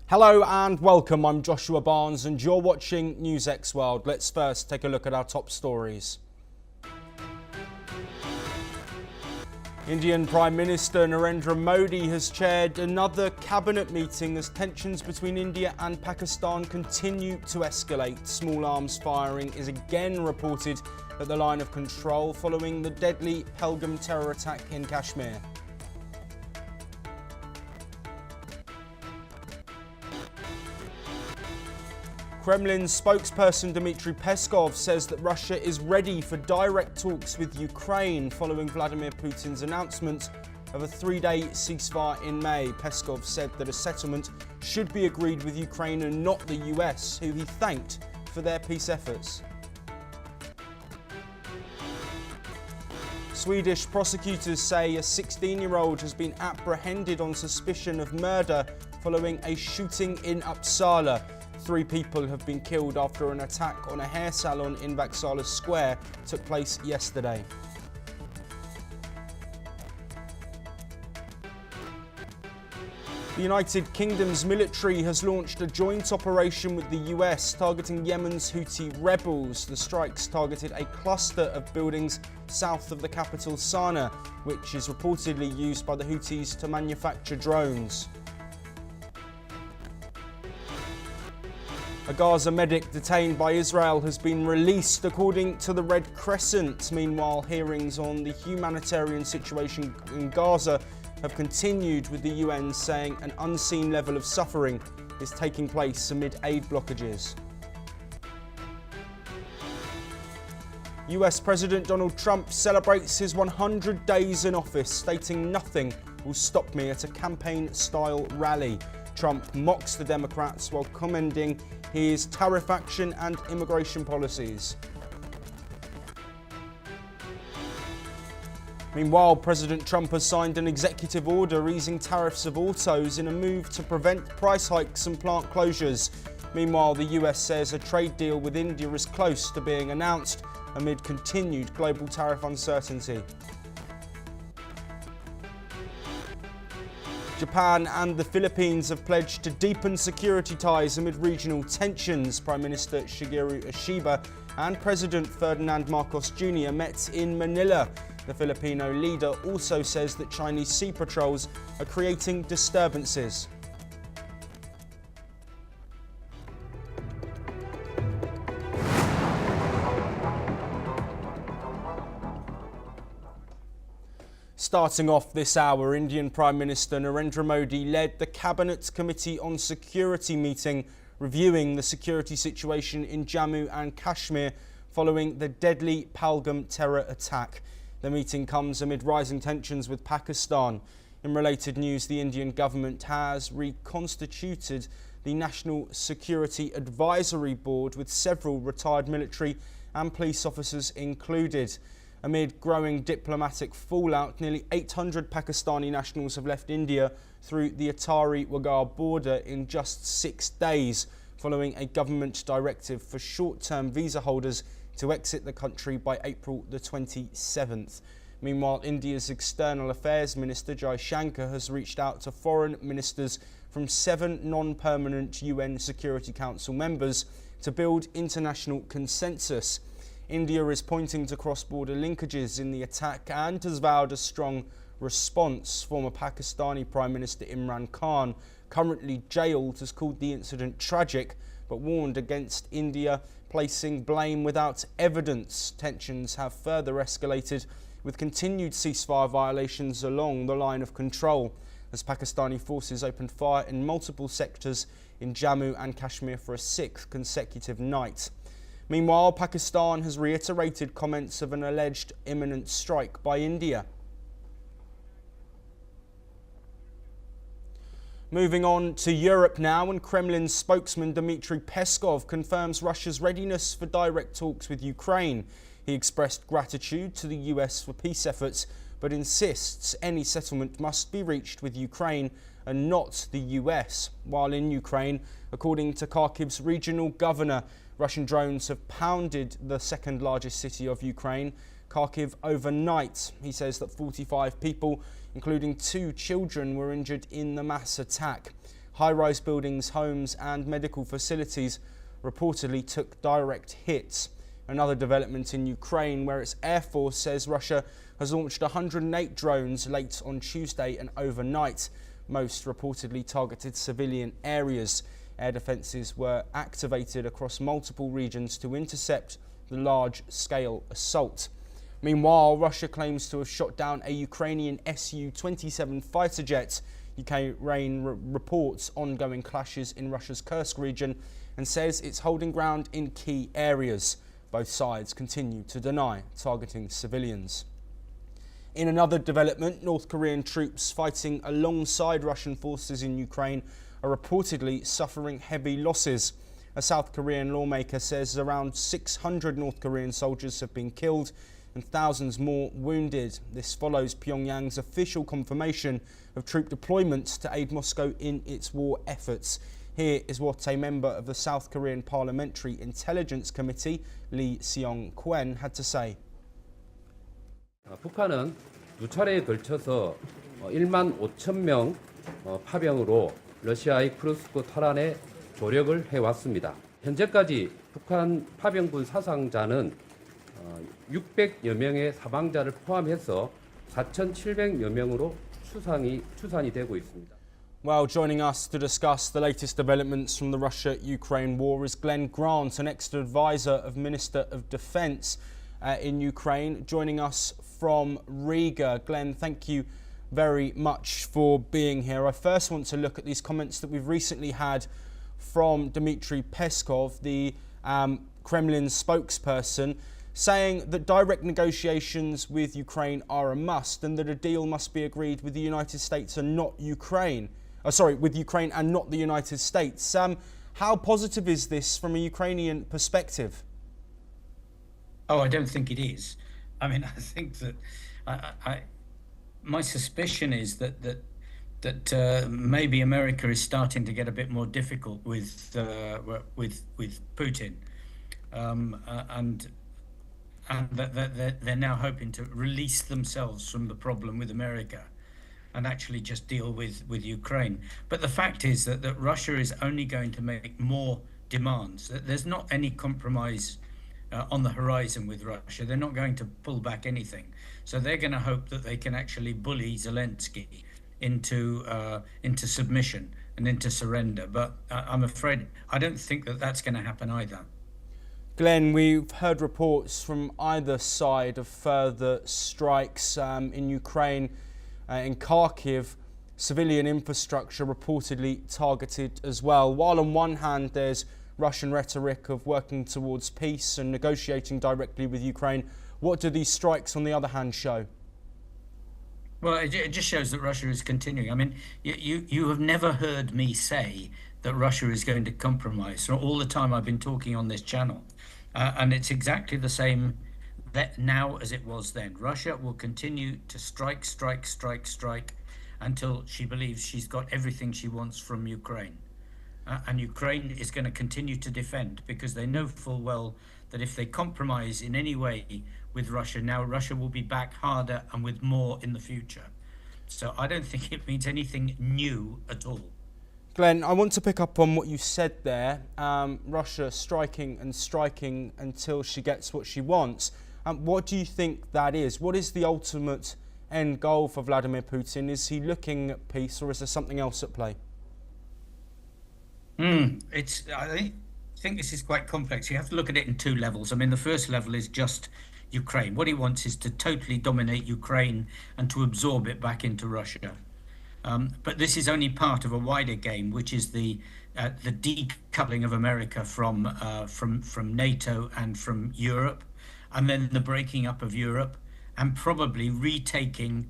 Hello and welcome, I'm Joshua Barnes and you're watching NewsX World. Let's first take a look at our top stories. Indian Prime Minister Narendra Modi has chaired another cabinet meeting as tensions between India and Pakistan continue to escalate. Small arms firing is again reported at the line of control following the deadly Pahalgam terror attack in Kashmir. Kremlin spokesperson Dmitry Peskov says that Russia is ready for direct talks with Ukraine following Vladimir Putin's announcement of a three-day ceasefire in May. Peskov said that a settlement should be agreed with Ukraine and not the US, who he thanked for their peace efforts. Swedish prosecutors say a 16-year-old has been apprehended on suspicion of murder following a shooting in Uppsala. 3 people have been killed after an attack on a hair salon in Vaksala Square took place yesterday. The United Kingdom's military has launched a joint operation with the US targeting Yemen's Houthi rebels. The strikes targeted a cluster of buildings south of the capital Sana'a, which is reportedly used by the Houthis to manufacture drones. A Gaza medic detained by Israel has been released according to the Red Crescent. Meanwhile, hearings on the humanitarian situation in Gaza have continued, with the UN saying an unseen level of suffering is taking place amid aid blockages. US President Donald Trump celebrates his 100 days in office, stating nothing will stop me at a campaign-style rally. Trump mocks the Democrats while commending his tariff action and immigration policies. Meanwhile, President Trump has signed an executive order easing tariffs of autos in a move to prevent price hikes and plant closures. Meanwhile, the US says a trade deal with India is close to being announced amid continued global tariff uncertainty. Japan and the Philippines have pledged to deepen security ties amid regional tensions. Prime Minister Shigeru Ishiba and President Ferdinand Marcos Jr. met in Manila. The Filipino leader also says that Chinese sea patrols are creating disturbances. Starting off this hour, Indian Prime Minister Narendra Modi led the Cabinet Committee on Security meeting reviewing the security situation in Jammu and Kashmir following the deadly Pahalgam terror attack. The meeting comes amid rising tensions with Pakistan. In related news, the Indian government has reconstituted the National Security Advisory Board with several retired military and police officers included. Amid growing diplomatic fallout, nearly 800 Pakistani nationals have left India through the Attari-Waghar border in just 6 days, following a government directive for short-term visa holders to exit the country by April the 27th. Meanwhile, India's External Affairs Minister Jai Shankar has reached out to foreign ministers from 7 non-permanent UN Security Council members to build international consensus. India is pointing to cross-border linkages in the attack and has vowed a strong response. Former Pakistani Prime Minister Imran Khan, currently jailed, has called the incident tragic but warned against India placing blame without evidence. Tensions have further escalated with continued ceasefire violations along the line of control as Pakistani forces opened fire in multiple sectors in Jammu and Kashmir for a 6th consecutive night. Meanwhile, Pakistan has reiterated comments of an alleged imminent strike by India. Moving on to Europe now, and Kremlin spokesman Dmitry Peskov confirms Russia's readiness for direct talks with Ukraine. He expressed gratitude to the US for peace efforts, but insists any settlement must be reached with Ukraine and not the US. While in Ukraine, according to Kharkiv's regional governor, Russian drones have pounded the second largest city of Ukraine, Kharkiv, overnight. He says that 45 people, including 2 children, were injured in the mass attack. High-rise buildings, homes and medical facilities reportedly took direct hits. Another development in Ukraine, where its Air Force says Russia has launched 108 drones late on Tuesday and overnight. Most reportedly targeted civilian areas. Air defences were activated across multiple regions to intercept the large-scale assault. Meanwhile, Russia claims to have shot down a Ukrainian Su-27 fighter jet. Ukraine reports ongoing clashes in Russia's Kursk region and says it's holding ground in key areas. Both sides continue to deny targeting civilians. In another development, North Korean troops fighting alongside Russian forces in Ukraine are reportedly suffering heavy losses. A South Korean lawmaker says around 600 North Korean soldiers have been killed and thousands more wounded. This follows Pyongyang's official confirmation of troop deployments to aid Moscow in its war efforts. Here is what a member of the South Korean Parliamentary Intelligence Committee, Lee Seong-kwen, had to say. 북한은 두 차례에 걸쳐서 1만 5천 명 파병으로 러시아의 크루스크 탈환에 조력을 해왔습니다. 현재까지 북한 파병군 사상자는 600여 명의 사망자를 포함해서 4,700여 명으로 추산이 되고 있습니다. Well, joining us to discuss the latest developments from the Russia-Ukraine war is Glenn Grant, an ex-advisor of Minister of Defence in Ukraine, joining us from Riga. Glenn, thank you very much for being here. I first want to look at these comments that we've recently had from Dmitry Peskov, the Kremlin spokesperson, saying that direct negotiations with Ukraine are a must and that a deal must be agreed with the United States and not Ukraine. With Ukraine and not the United States. How positive is this from a Ukrainian perspective? Oh, I don't think it is. I mean, I think that my suspicion is that maybe America is starting to get a bit more difficult with Putin, and that they're now hoping to release themselves from the problem with America and actually just deal with Ukraine. But the fact is that Russia is only going to make more demands. There's not any compromise on the horizon with Russia. They're not going to pull back anything. So they're going to hope that they can actually bully Zelensky into submission and into surrender. But I'm afraid I don't think that that's going to happen either. Glenn, we've heard reports from either side of further strikes in Ukraine. In Kharkiv, civilian infrastructure reportedly targeted as well. While on one hand there's Russian rhetoric of working towards peace and negotiating directly with Ukraine, what do these strikes on the other hand show? Well, it just shows that Russia is continuing. I mean, you have never heard me say that Russia is going to compromise. So all the time I've been talking on this channel, and it's exactly the same now as it was then. Russia will continue to strike until she believes she's got everything she wants from Ukraine. And Ukraine is going to continue to defend because they know full well that if they compromise in any way with Russia, now Russia will be back harder and with more in the future. So I don't think it means anything new at all. Glenn, I want to pick up on what you said there. Russia striking until she gets what she wants. What do you think that is? What is the ultimate end goal for Vladimir Putin? Is he looking at peace or is there something else at play? I think this is quite complex. You have to look at it in two levels. I mean, the first level is just Ukraine. What he wants is to totally dominate Ukraine and to absorb it back into Russia. But this is only part of a wider game, which is the decoupling of America from NATO and from Europe, and then the breaking up of Europe, and probably retaking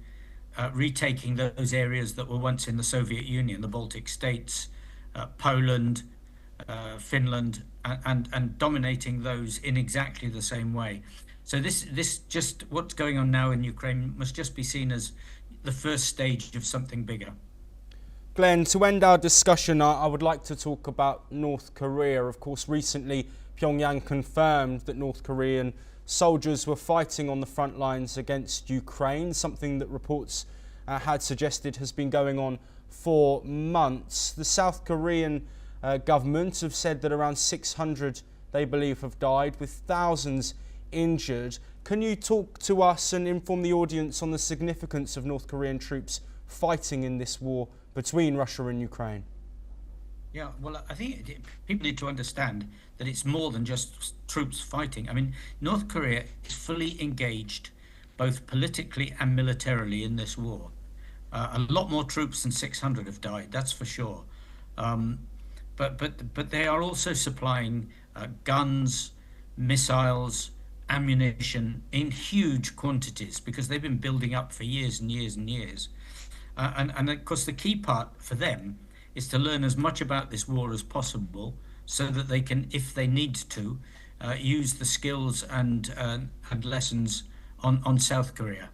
those areas that were once in the Soviet Union, the Baltic states, Poland, Finland, and dominating those in exactly the same way. So this just what's going on now in Ukraine must just be seen as the first stage of something bigger. Glenn, to end our discussion, I would like to talk about North Korea. Of course, recently Pyongyang confirmed that North Korean soldiers were fighting on the front lines against Ukraine, something that reports had suggested has been going on for months. The South Korean government have said that around 600 they believe have died, with thousands injured. Can you talk to us and inform the audience on the significance of North Korean troops fighting in this war between Russia and Ukraine? Yeah, well, I think people need to understand that it's more than just troops fighting. I mean, North Korea is fully engaged, both politically and militarily, in this war. A lot more troops than 600 have died, that's for sure. But they are also supplying guns, missiles, ammunition in huge quantities, because they've been building up for years and years and years. And of course, the key part for them is to learn as much about this war as possible, so that they can, if they need to, use the skills and lessons on South Korea.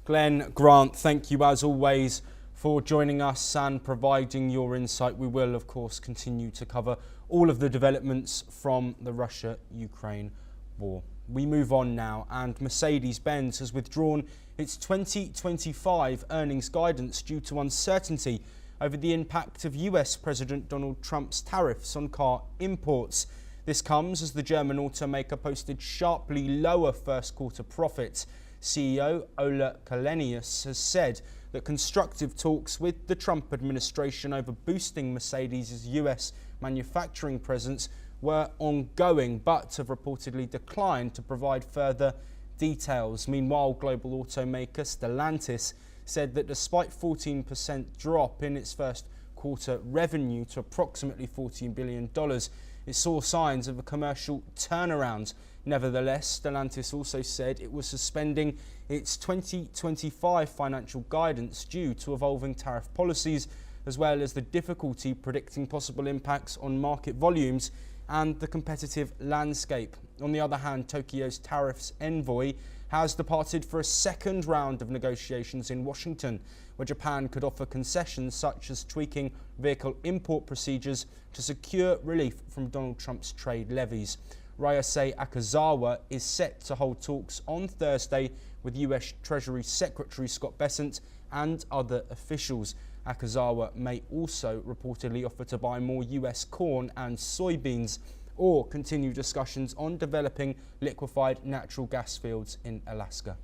Glenn Grant, thank you as always for joining us and providing your insight. We will, of course, continue to cover all of the developments from the Russia-Ukraine war. We move on now, and Mercedes-Benz has withdrawn its 2025 earnings guidance due to uncertainty over the impact of US President Donald Trump's tariffs on car imports. This comes as the German automaker posted sharply lower first quarter profits. CEO Ola Källenius has said that constructive talks with the Trump administration over boosting Mercedes' US manufacturing presence were ongoing, but have reportedly declined to provide further details. Meanwhile, global automaker Stellantis said that despite 14% drop in its first quarter revenue to approximately $14 billion, it saw signs of a commercial turnaround. Nevertheless, Stellantis also said it was suspending its 2025 financial guidance due to evolving tariff policies, as well as the difficulty predicting possible impacts on market volumes and the competitive landscape. On the other hand, Tokyo's tariffs envoy has departed for a second round of negotiations in Washington, where Japan could offer concessions such as tweaking vehicle import procedures to secure relief from Donald Trump's trade levies. Ryosei Akazawa is set to hold talks on Thursday with US Treasury Secretary Scott Bessent and other officials. Akazawa may also reportedly offer to buy more US corn and soybeans, or continue discussions on developing liquefied natural gas fields in Alaska.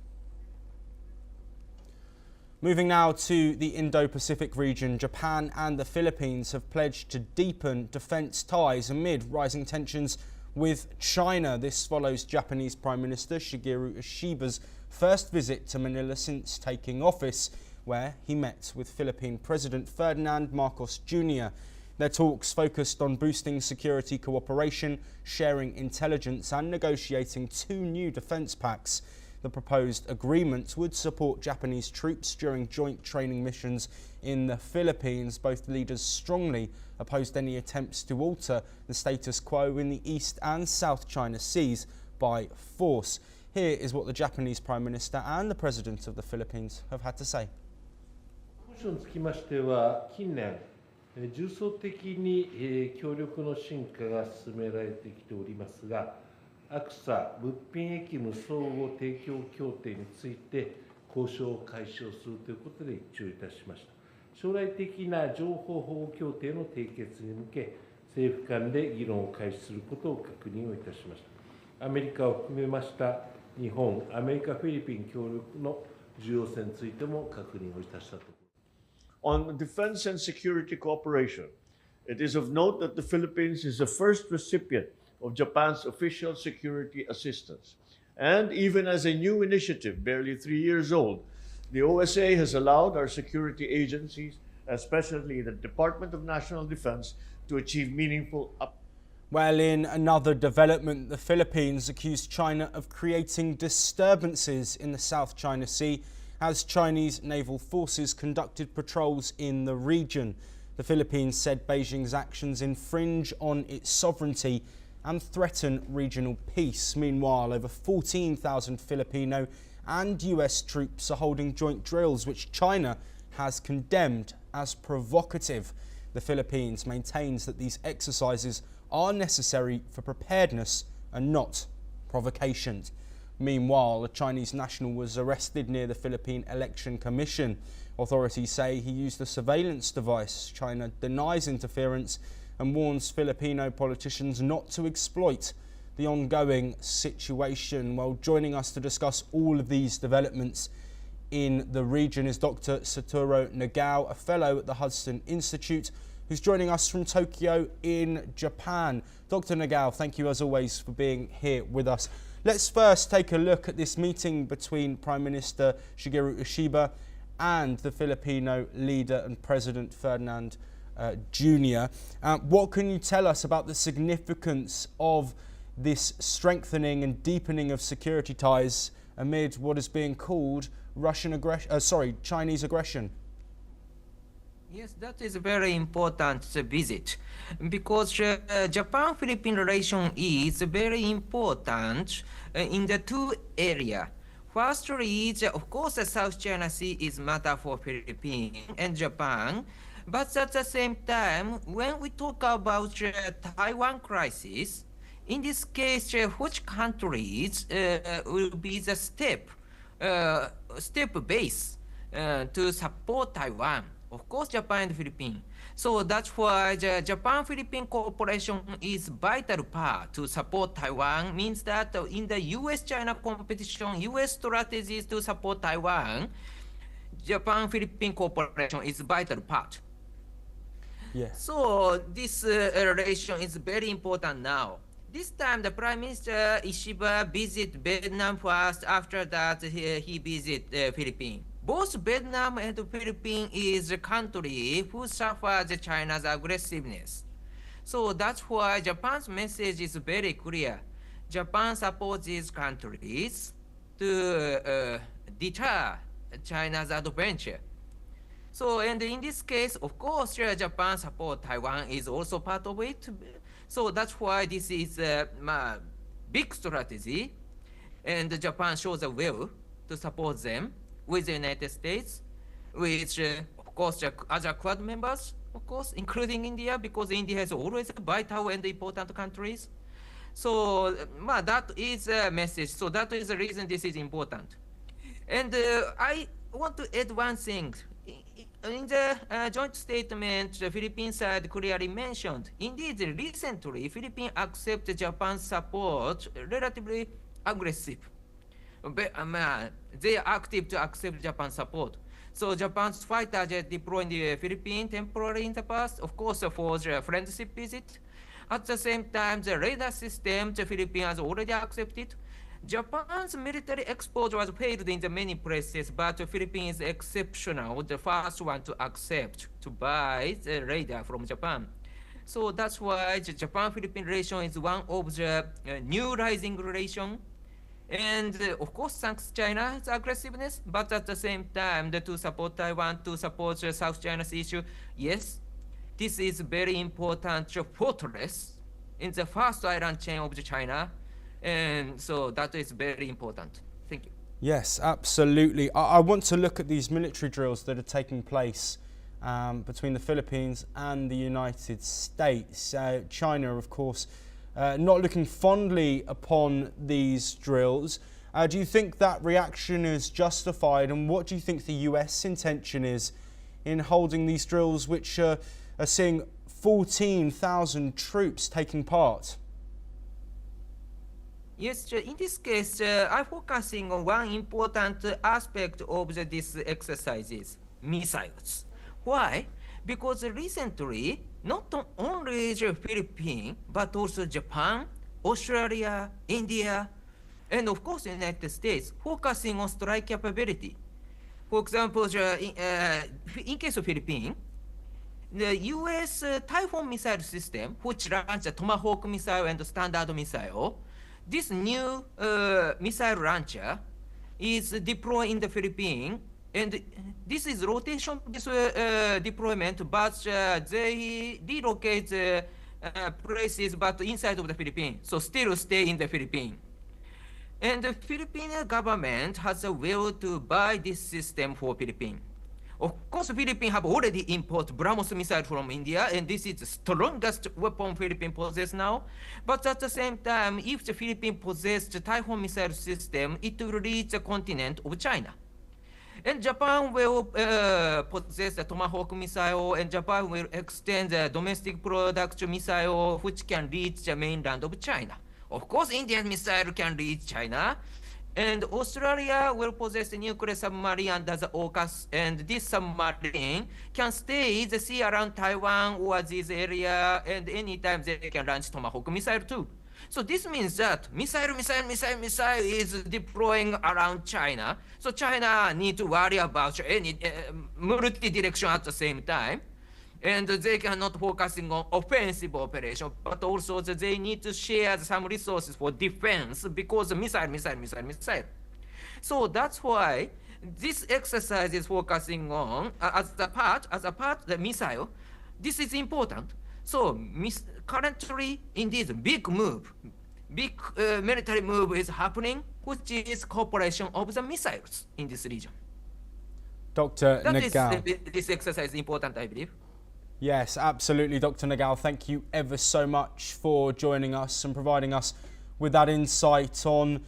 Moving now to the Indo-Pacific region, Japan and the Philippines have pledged to deepen defence ties amid rising tensions with China. This follows Japanese Prime Minister Shigeru Ishiba's first visit to Manila since taking office, where he met with Philippine President Ferdinand Marcos Jr. Their talks focused on boosting security cooperation, sharing intelligence and negotiating two new defence pacts. The proposed agreement would support Japanese troops during joint training missions in the Philippines. Both leaders strongly opposed any attempts to alter the status quo in the East and South China Seas by force. Here is what the Japanese Prime Minister and the President of the Philippines have had to say. につきましては近年重層的に協力の進化が進められてきておりますが、ACSA物品役務相互提供協定について交渉を開始をするということで一致をいたしました。将来的な情報保護協定の締結に向け、政府間で議論を開始することを確認をいたしました。アメリカを含めました日本、アメリカ、フィリピン協力の重要性についても確認をいたしたところ。On defense and security cooperation, it is of note that the Philippines is the first recipient of Japan's official security assistance. And even as a new initiative, barely 3 years old, the OSA has allowed our security agencies, especially the Department of National Defense, to achieve meaningful Well, in another development, the Philippines accused China of creating disturbances in the South China Sea as Chinese naval forces conducted patrols in the region. The Philippines said Beijing's actions infringe on its sovereignty and threaten regional peace. Meanwhile, over 14,000 Filipino and US troops are holding joint drills, which China has condemned as provocative. The Philippines maintains that these exercises are necessary for preparedness and not provocations. Meanwhile, a Chinese national was arrested near the Philippine Election Commission. Authorities say he used a surveillance device. China denies interference and warns Filipino politicians not to exploit the ongoing situation. Well, joining us to discuss all of these developments in the region is Dr. Satoru Nagao, a fellow at the Hudson Institute, who's joining us from Tokyo in Japan. Dr. Nagao, thank you as always for being here with us. Let's first take a look at this meeting between Prime Minister Shigeru Ishiba and the Filipino leader and President Ferdinand Jr. What can you tell us about the significance of this strengthening and deepening of security ties amid what is being called Chinese aggression? Yes, that is a very important visit because Japan-Philippine relation is very important in the two areas. First is, of course, the South China Sea is matter for Philippines and Japan, but at the same time, when we talk about Taiwan crisis, in this case, which countries will be the step base to support Taiwan? Of course, Japan and Philippines. So that's why the Japan-Philippine cooperation is vital part to support Taiwan. Means that in the U.S.-China competition, U.S. strategies to support Taiwan, Japan-Philippine cooperation is vital part. Yes. So this relation is very important now. This time, the Prime Minister Ishiba visit Vietnam first. After that, he visit Philippines. Both Vietnam and Philippines is a country who suffers China's aggressiveness. So that's why Japan's message is very clear. Japan supports these countries to deter China's adventure. So, and in this case, of course, Japan support Taiwan is also part of it. So that's why this is a big strategy, and Japan shows a will to support them with the United States, which, of course, other Quad members, of course, including India, because India is always vital and important countries. So that is a message. So that is the reason this is important. And I want to add one thing. In the joint statement, the Philippine side clearly mentioned, indeed, recently, Philippines accept Japan's support relatively aggressive. They are active to accept Japan's support. So Japan's fighters deployed in the Philippines temporarily in the past, of course, for the friendship visit. At the same time, the radar system the Philippines has already accepted. Japan's military exposure was failed in the many places, but the Philippines is exceptional, the first one to accept to buy the radar from Japan. So that's why the Japan-Philippine relation is one of the new rising relation. And of course, thanks China's aggressiveness, but at the same time, to support Taiwan, to support the South China Sea issue, yes, this is very important fortress in the first island chain of China. And so that is very important. Thank you. Yes, absolutely. I want to look at these military drills that are taking place between the Philippines and the United States. China, of course, not looking fondly upon these drills. Do you think that reaction is justified, and what do you think the US intention is in holding these drills, which are seeing 14,000 troops taking part? Yes, in this case, I'm focusing on one important aspect of these exercises, missiles. Why? Because recently, not only the Philippines, but also Japan, Australia, India, and of course the United States, focusing on strike capability. For example, in case of Philippines, the U.S. Typhoon missile system, which runs the Tomahawk missile and the Standard missile, this new missile launcher is deployed in the Philippines, and this is rotation-based deployment, but they relocate places but inside of the Philippines, so still stay in the Philippines. And the Philippine government has a will to buy this system for Philippines. Of course, Philippines have already imported BrahMos missile from India, and this is the strongest weapon Philippines possess now. But at the same time, if the Philippines possess the Typhoon missile system, it will reach the continent of China. And Japan will possess the Tomahawk missile, and Japan will extend the domestic production missile, which can reach the mainland of China. Of course, Indian missile can reach China. And Australia will possess a nuclear submarine under the AUKUS, and this submarine can stay in the sea around Taiwan or this area, and anytime they can launch Tomahawk missile too. So this means that missile is deploying around China. So China need to worry about any multi-direction at the same time. And they cannot focusing on offensive operation, but also they need to share some resources for defense because missile. So that's why this exercise is focusing on as a part the missile. This is important. So currently, indeed, big military move is happening, which is cooperation of the missiles in this region. Dr. Nagal. This exercise is important, I believe. Yes, absolutely, Dr. Nagal. Thank you ever so much for joining us and providing us with that insight on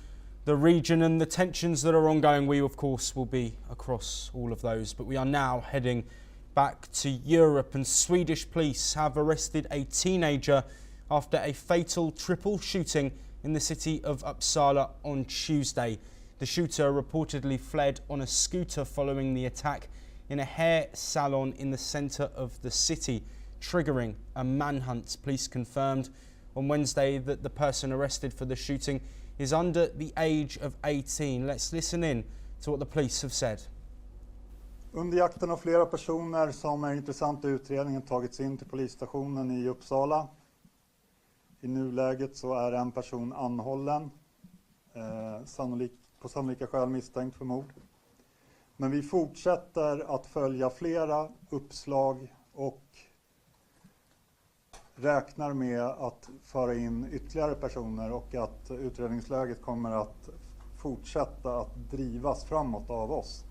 the region and the tensions that are ongoing. We, of course, will be across all of those, but we are now heading back to Europe, and Swedish police have arrested a teenager after a fatal triple shooting in the city of Uppsala on Tuesday. The shooter reportedly fled on a scooter following the attack in a hair salon in the centre of the city, triggering a manhunt. Police confirmed on Wednesday that the person arrested for the shooting is under the age of 18. Let's listen in to what the police have said. Under jakten har flera personer som är intressanta i utredningen tagits in till polisstationen i Uppsala. I nuläget så är en person anhållen, på sannolika skäl misstänkt för mord. Men vi fortsätter att följa flera uppslag och räknar med att föra in ytterligare personer och att utredningsläget kommer att fortsätta att drivas framåt av oss.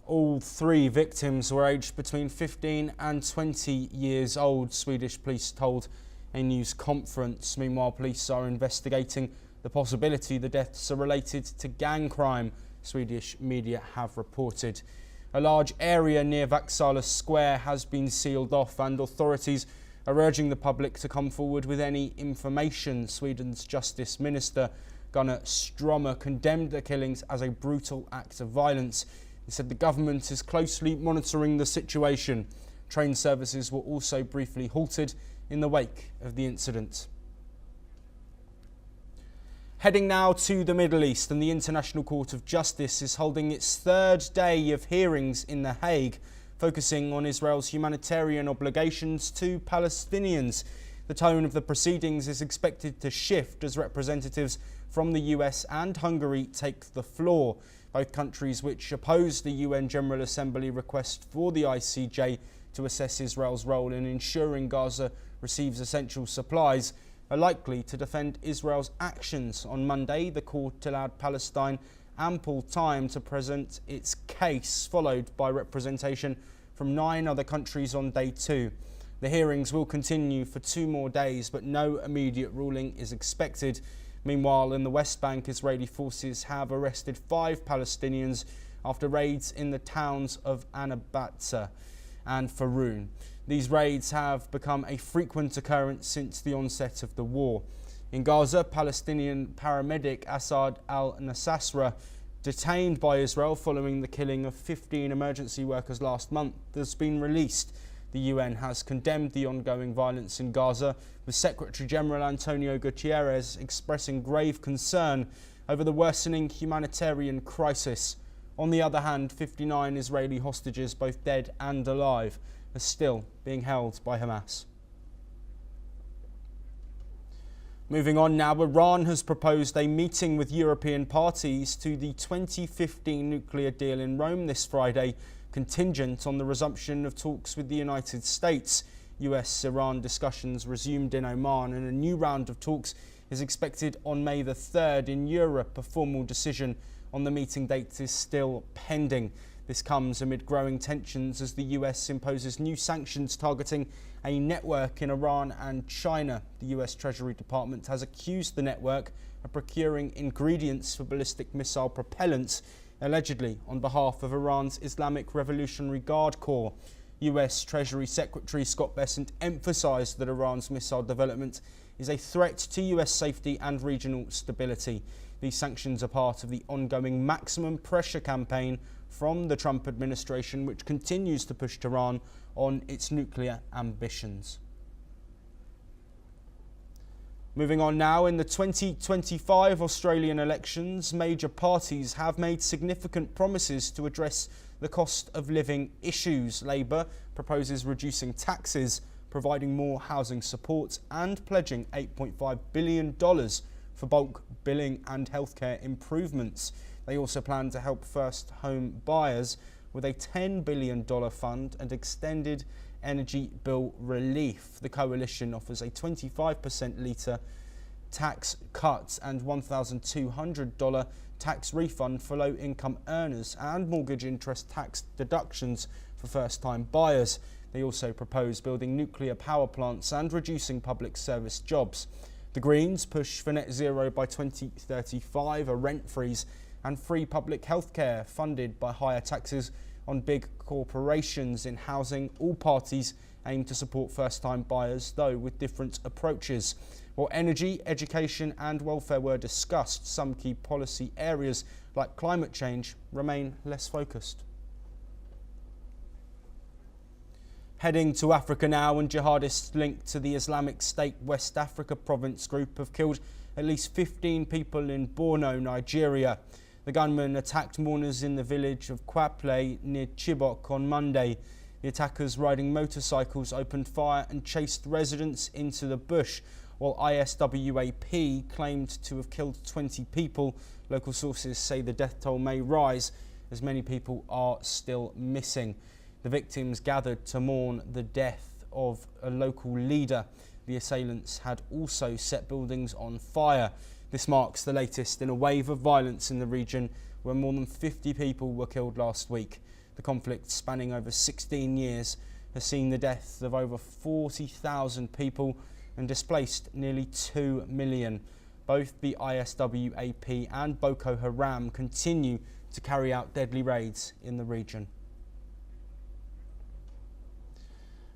All three victims were aged between 15 and 20 years old, Swedish police told a news conference. Meanwhile, police are investigating the possibility the deaths are related to gang crime, Swedish media have reported. A large area near Vaksala Square has been sealed off, and authorities are urging the public to come forward with any information. Sweden's Justice Minister Gunnar Strömmer condemned the killings as a brutal act of violence. He said the government is closely monitoring the situation. Train services were also briefly halted in the wake of the incident. Heading now to the Middle East, and the International Court of Justice is holding its third day of hearings in The Hague, focusing on Israel's humanitarian obligations to Palestinians. The tone of the proceedings is expected to shift as representatives from the US and Hungary take the floor, both countries which oppose the UN General Assembly request for the ICJ to assess Israel's role in ensuring Gaza receives essential supplies, are likely to defend Israel's actions. On Monday, the court allowed Palestine ample time to present its case, followed by representation from 9 other countries on day 2. The hearings will continue for 2 more days, but no immediate ruling is expected. Meanwhile, in the West Bank, Israeli forces have arrested 5 Palestinians after raids in the towns of Anabatza and Faroon. These raids have become a frequent occurrence since the onset of the war. In Gaza, Palestinian paramedic Asad al-Nassasra, detained by Israel following the killing of 15 emergency workers last month, has been released. The UN has condemned the ongoing violence in Gaza, with Secretary General Antonio Guterres expressing grave concern over the worsening humanitarian crisis. On the other hand, 59 Israeli hostages, both dead and alive, are still being held by Hamas. Moving on now, Iran has proposed a meeting with European parties to the 2015 nuclear deal in Rome this Friday, contingent on the resumption of talks with the United States. US-Iran discussions resumed in Oman, and a new round of talks is expected on May the 3rd in Europe. A formal decision on the meeting date is still pending. This comes amid growing tensions as the US imposes new sanctions targeting a network in Iran and China. The US Treasury Department has accused the network of procuring ingredients for ballistic missile propellants, allegedly on behalf of Iran's Islamic Revolutionary Guard Corps. US Treasury Secretary Scott Bessent emphasised that Iran's missile development is a threat to US safety and regional stability. These sanctions are part of the ongoing maximum pressure campaign from the Trump administration, which continues to push Tehran on its nuclear ambitions. Moving on now, in the 2025 Australian elections, major parties have made significant promises to address the cost of living issues. Labor proposes reducing taxes, providing more housing support and pledging $8.5 billion for bulk billing and healthcare improvements. They also plan to help first home buyers with a $10 billion fund and extended energy bill relief. The coalition offers a 25% litre tax cut and $1,200 tax refund for low-income earners and mortgage interest tax deductions for first-time buyers. They also propose building nuclear power plants and reducing public service jobs. The Greens push for net zero by 2035, a rent freeze and free public healthcare funded by higher taxes on big corporations in housing. All parties aim to support first-time buyers, though with different approaches. While energy, education and welfare were discussed, some key policy areas like climate change remain less focused. Heading to Africa now, and jihadists linked to the Islamic State West Africa province group have killed at least 15 people in Borno, Nigeria. The gunmen attacked mourners in the village of Kwaple near Chibok on Monday. The attackers, riding motorcycles, opened fire and chased residents into the bush, while ISWAP claimed to have killed 20 people. Local sources say the death toll may rise as many people are still missing. The victims gathered to mourn the death of a local leader. The assailants had also set buildings on fire. This marks the latest in a wave of violence in the region, where more than 50 people were killed last week. The conflict, spanning over 16 years, has seen the death of over 40,000 people and displaced nearly 2 million. Both the ISWAP and Boko Haram continue to carry out deadly raids in the region.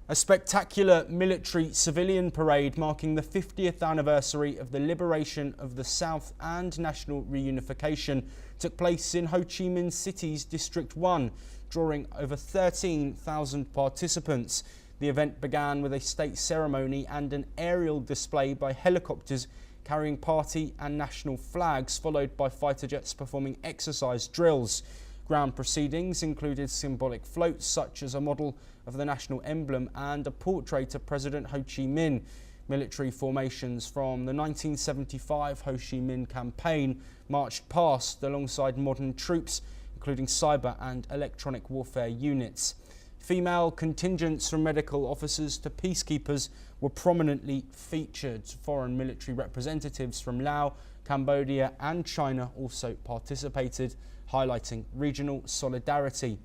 A spectacular military-civilian parade marking the 50th anniversary of the liberation of the South and national reunification took place in Ho Chi Minh City's District 1, drawing over 13,000 participants. The event began with a state ceremony and an aerial display by helicopters carrying party and national flags, followed by fighter jets performing exercise drills. Ground proceedings included symbolic floats such as a model of the national emblem and a portrait of President Ho Chi Minh. Military formations from the 1975 Ho Chi Minh campaign marched past alongside modern troops, including cyber and electronic warfare units. Female contingents from medical officers to peacekeepers were prominently featured. Foreign military representatives from Laos, Cambodia and China also participated, highlighting regional solidarity.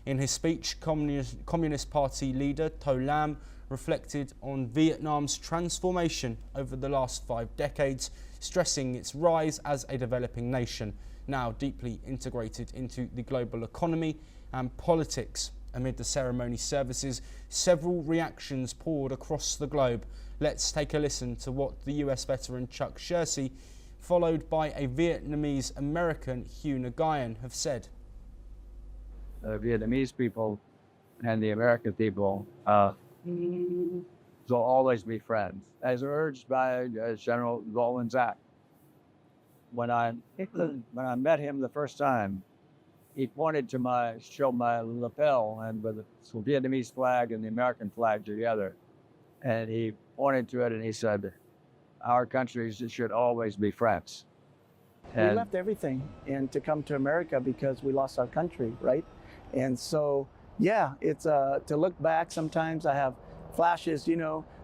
In his speech, Communist Party leader To Lam reflected on Vietnam's transformation over the last 5 decades, stressing its rise as a developing nation, now deeply integrated into the global economy and politics. Amid the ceremony services, several reactions poured across the globe. Let's take a listen to what the US veteran Chuck Shersey, followed by a Vietnamese American, Hugh Nguyen, have said. The Vietnamese people and the American people will always be friends, as urged by General Golan Zach. When I met him the first time, he pointed to my lapel and with the Vietnamese flag and the American flag together, and he pointed to it and he said, "Our countries should always be friends." We left everything and to come to America because we lost our country, right? And so, yeah, it's to look back. Sometimes I have flashes,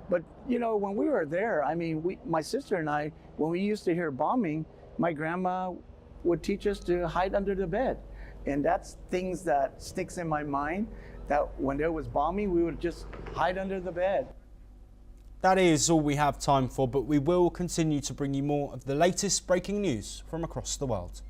but when we were there, I mean, my sister and I, when we used to hear bombing, my grandma would teach us to hide under the bed. And that's things that sticks in my mind, that when there was bombing, we would just hide under the bed. That is all we have time for, but we will continue to bring you more of the latest breaking news from across the world.